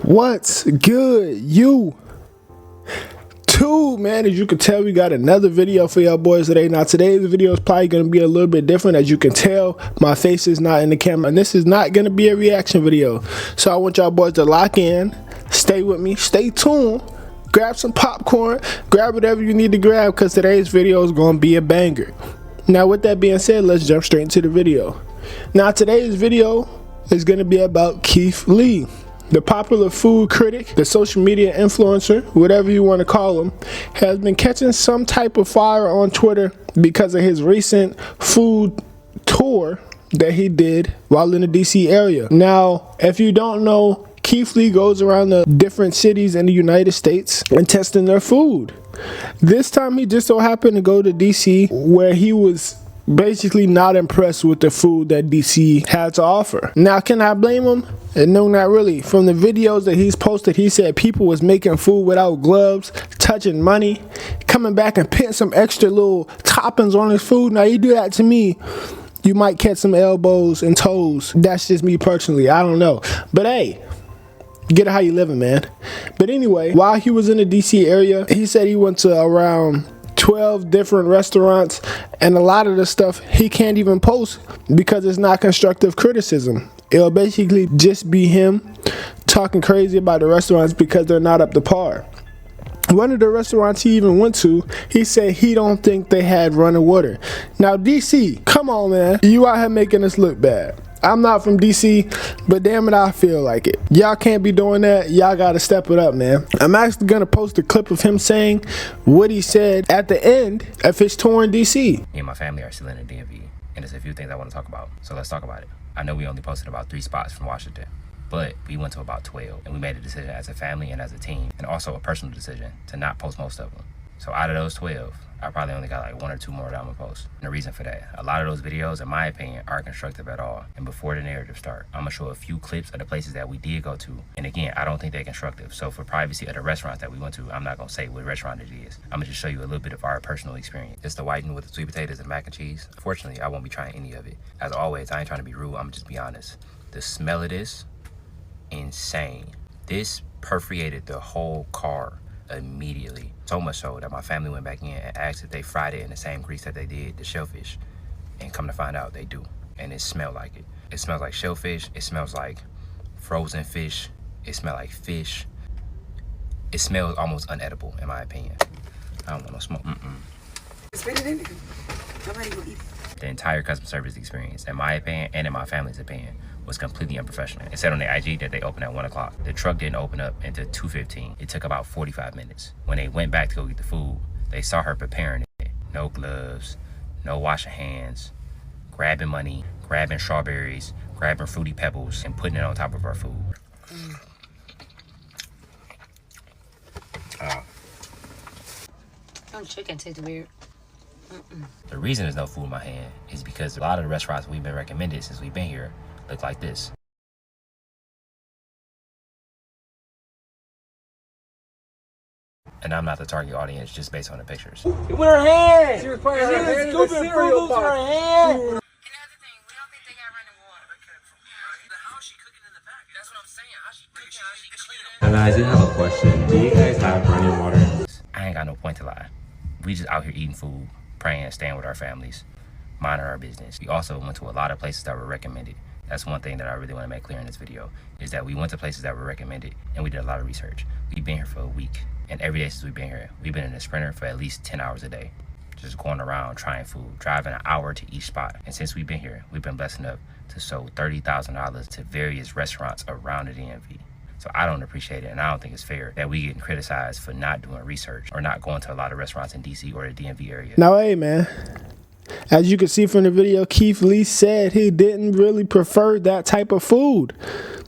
What's good, you? Man, as you can tell, we got another video for y'all boys today. Now today's video is probably going to be a little bit different. As you can tell, my face is not in the camera, and this is not going to be a reaction video. So I want y'all boys to lock in, stay with me, stay tuned, grab some popcorn, grab whatever you need to grab, because today's video is going to be a banger. Now with that being said, let's jump straight into the video. Now today's video is going to be about Keith Lee. The popular food critic, the social media influencer, whatever you want to call him, has been catching some type of fire on Twitter because of his recent food tour that he did while in the DC area. Now, if you don't know, Keith Lee goes around the different cities in the United States and testing their food. This time he just so happened to go to DC, where he was basically not impressed with the food that DC had to offer. Now, can I blame him? No, not really. From the videos that he's posted, he said people was making food without gloves, touching money, coming back and putting some extra little toppings on his food. Now, you do that to me, you might catch some elbows and toes. That's just me personally. I don't know. But hey, get it how you living, man. But anyway, while he was in the DC area, he said he went to around 12 different restaurants, and a lot of the stuff he can't even post because it's not constructive criticism. It'll basically just be him talking crazy about the restaurants because they're not up to par. One of the restaurants he even went to, he said he don't think they had running water. Now DC, come on man, you out here making us look bad. I'm not from DC, but damn it, I feel like it. Y'all can't be doing that. Y'all gotta step it up, man. I'm actually gonna post a clip of him saying what he said at the end of his tour in DC. Me and my family are still in the DMV, and there's a few things I want to talk about. So let's talk about it. I know we only posted about 3 spots from Washington, but we went to about 12, and we made a decision as a family and as a team, and also a personal decision to not post most of them. So out of those 12, I probably only got like 1 or 2 more that I'm gonna post. And the reason for that, a lot of those videos, in my opinion, aren't constructive at all. And before the narrative start, I'm gonna show a few clips of the places that we did go to. And again, I don't think they're constructive. So for privacy of the restaurants that we went to, I'm not gonna say what restaurant it is. I'm gonna just show you a little bit of our personal experience. It's the whiting with the sweet potatoes and mac and cheese. Fortunately, I won't be trying any of it. As always, I ain't trying to be rude, I'm gonna just be honest. The smell of this, insane. This perforated the whole car immediately. So much so that my family went back in and asked if they fried it in the same grease that they did the shellfish. And come to find out, they do. And it smelled like it. It smells like shellfish. It smells like frozen fish. It smells like fish. It smells almost unedible, in my opinion. I don't want no smoke. Spit it in there. Somebody will eat. The entire customer service experience, in my opinion and in my family's opinion, was completely unprofessional. It said on their IG that they opened at 1 o'clock. The truck didn't open up until 2:15. It took about 45 minutes. When they went back to go get the food, they saw her preparing it. No gloves, no washing hands, grabbing money, grabbing strawberries, grabbing Fruity Pebbles, and putting it on top of her food. Some chicken tastes weird. The reason there's no food in my hand is because a lot of the restaurants we've been recommended since we've been here look like this. And I'm not the target audience just based on the pictures. With her hand! She requires her hand. Scooping Fruit Loops with her hand! Another thing, we don't think they got running water. How is she cooking in the back? That's what I'm saying. How she cooking? How she cleaning? And I did have a question. Do you guys have running water? I ain't got no point to lie. We just out here eating food, praying, staying with our families, minding our business. We also went to a lot of places that were recommended. That's one thing that I really want to make clear in this video, is that we went to places that were recommended and we did a lot of research. We've been here for a week, and every day since we've been here, we've been in a Sprinter for at least 10 hours a day, just going around trying food, driving an hour to each spot. And since we've been here, we've been blessed enough to sow $30,000 to various restaurants around the DMV. So I don't appreciate it, and I don't think it's fair that we getting criticized for not doing research or not going to a lot of restaurants in DC or the DMV area. Now hey man, as you can see from the video, Keith Lee said he didn't really prefer that type of food.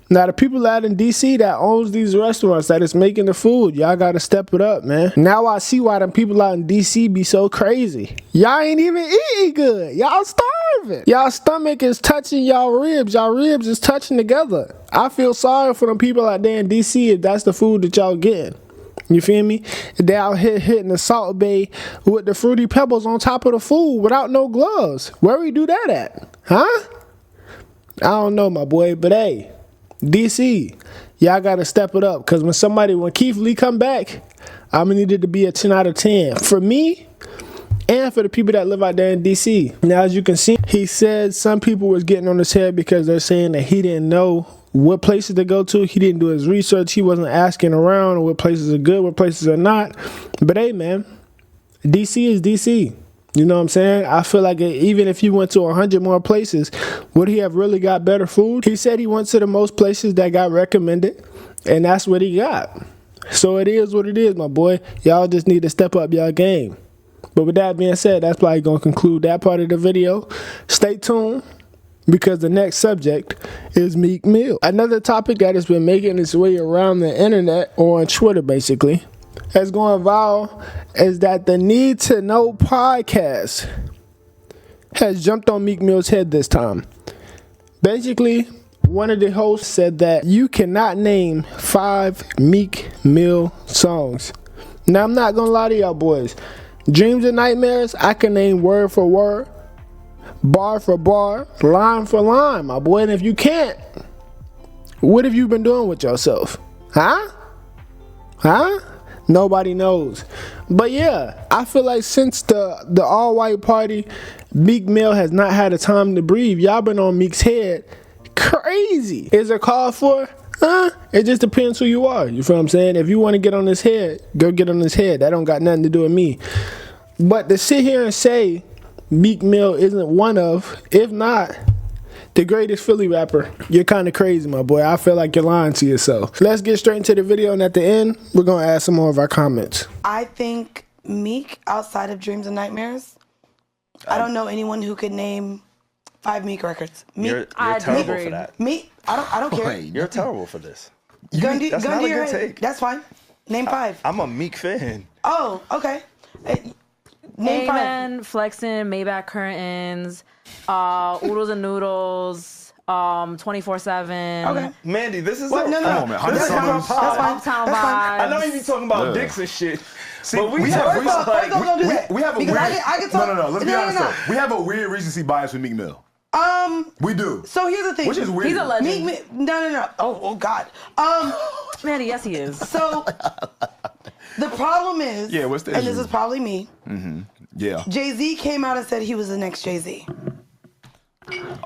Now the people out in DC that owns these restaurants that is making the food, y'all gotta step it up, man. Now I see why them people out in DC be so crazy. Y'all ain't even eating good. Y'all starving. Y'all stomach is touching y'all ribs. Y'all ribs is touching together. I feel sorry for them people out there in DC if that's the food that y'all getting. You feel me? They out here hitting the Salt Bay with the Fruity Pebbles on top of the food without no gloves. Where we do that at? Huh? I don't know, my boy, but hey, DC, y'all gotta step it up. Cause when Keith Lee come back, I'm gonna need it to be a 10 out of 10 for me and for the people that live out there in DC. Now, as you can see, he said some people was getting on his head because they're saying that he didn't know what places to go to. He didn't do his research. He wasn't asking around what places are good, what places are not. But hey, man, DC is DC. You know what I'm saying? I feel like even if he went to 100 more places, would he have really got better food? He said he went to the most places that got recommended, and that's what he got. So it is what it is, my boy. Y'all just need to step up y'all game. But with that being said, that's probably going to conclude that part of the video. Stay tuned, because the next subject is Meek Mill. Another topic that has been making its way around the internet, or on Twitter basically, that's going viral, is that the Need to Know podcast has jumped on Meek Mill's head this time. Basically, one of the hosts said that you cannot name 5 Meek Mill songs. Now, I'm not going to lie to y'all boys. Dreams and Nightmares, I can name word for word, bar for bar, line for line, my boy. And if you can't, what have you been doing with yourself? Huh? Nobody knows. But yeah, I feel like since the all-white party, Meek Mill has not had a time to breathe. Y'all been on Meek's head crazy. Is it called for? It just depends who you are. You feel what I'm saying? If you want to get on his head, go get on his head. That don't got nothing to do with me. But to sit here and say Meek Mill isn't one of, if not the greatest Philly rapper, you're kind of crazy, my boy. I feel like you're lying to yourself. Let's get straight into the video, and at the end, we're going to add some more of our comments. I think Meek, outside of Dreams and Nightmares, I don't know anyone who could name 5 Meek records. Meek, you're terrible for that. Meek, I don't care. Wait, you're terrible for this. Gun to That's not a your good head. take. That's fine. Name 5. I'm a Meek fan. Oh, okay. Name 5. Amen, Flexin', Maybach Curtains, Oodles and Noodles, 24/7. Okay. Mandy, this is What? No. Come on, man. That's fine. That's That's fine. Uptown That's fine. Vibes. I know you be talking about dicks and shit. See, but we have Don't do that. we have a Because weird. I can talk. No. Let's be honest No. though. We have a weird recency bias with Meek Mill. We do. So here's the thing. Which is weird. He's a legend. Meek, no. Oh God. Manny, yes he is. So the problem is, Yeah, what's the and issue? this is probably me. Yeah. Jay-Z came out and said he was the next Jay-Z.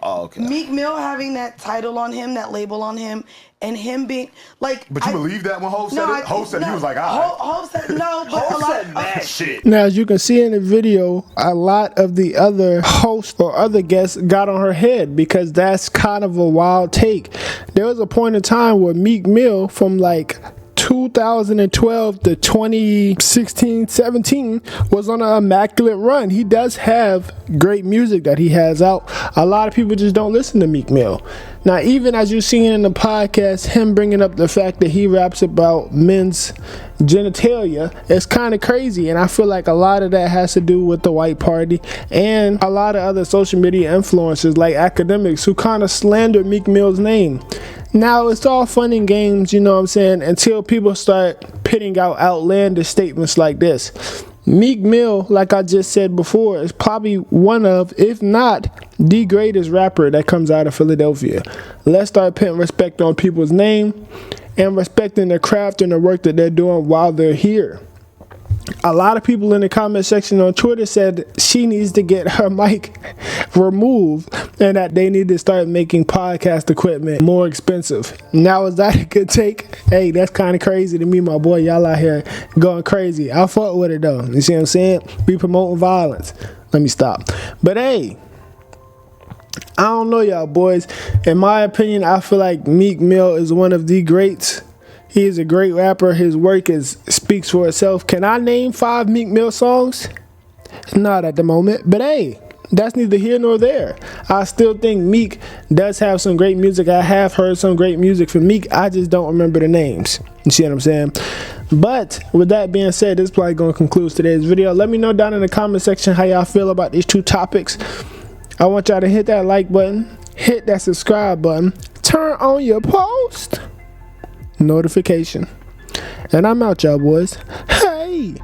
Oh, okay. Meek Mill having that title on him, that label on him, and him being like. But you believe that when Hov said it? Hov said he was like, Hov said no, but Hov a lot said mad shit. Now, as you can see in the video, a lot of the other hosts or other guests got on her head because that's kind of a wild take. There was a point in time where Meek Mill, from like 2012 to 2016-17, was on an immaculate run. He does have great music that he has out. A lot of people just don't listen to Meek Mill. Now, even as you're seeing in the podcast, him bringing up the fact that he raps about men's genitalia, it's kind of crazy. And I feel like a lot of that has to do with the white party and a lot of other social media influencers like academics who kind of slander Meek Mill's name. Now, it's all fun and games, you know what I'm saying, until people start pitting out outlandish statements like this. Meek Mill, like I just said before, is probably one of, if not the greatest rapper that comes out of Philadelphia. Let's start putting respect on people's name and respecting their craft and the work that they're doing while they're here. A lot of people in the comment section on Twitter said she needs to get her mic removed and that they need to start making podcast equipment more expensive. Now, is that a good take? Hey, that's kind of crazy to me, my boy. Y'all out here going crazy. I fuck with it though. You see what I'm saying? We promoting violence. Let me stop. But hey, I don't know, y'all boys. In my opinion, I feel like Meek Mill is one of the greats. He is a great rapper. His work speaks for itself. Can I name 5 Meek Mill songs? Not at the moment. But hey, that's neither here nor there. I still think Meek does have some great music. I have heard some great music from Meek. I just don't remember the names. You see what I'm saying? But with that being said, this is probably going to conclude today's video. Let me know down in the comment section how y'all feel about these 2 topics. I want y'all to hit that like button, hit that subscribe button, turn on your post notification. And I'm out, y'all boys. Hey!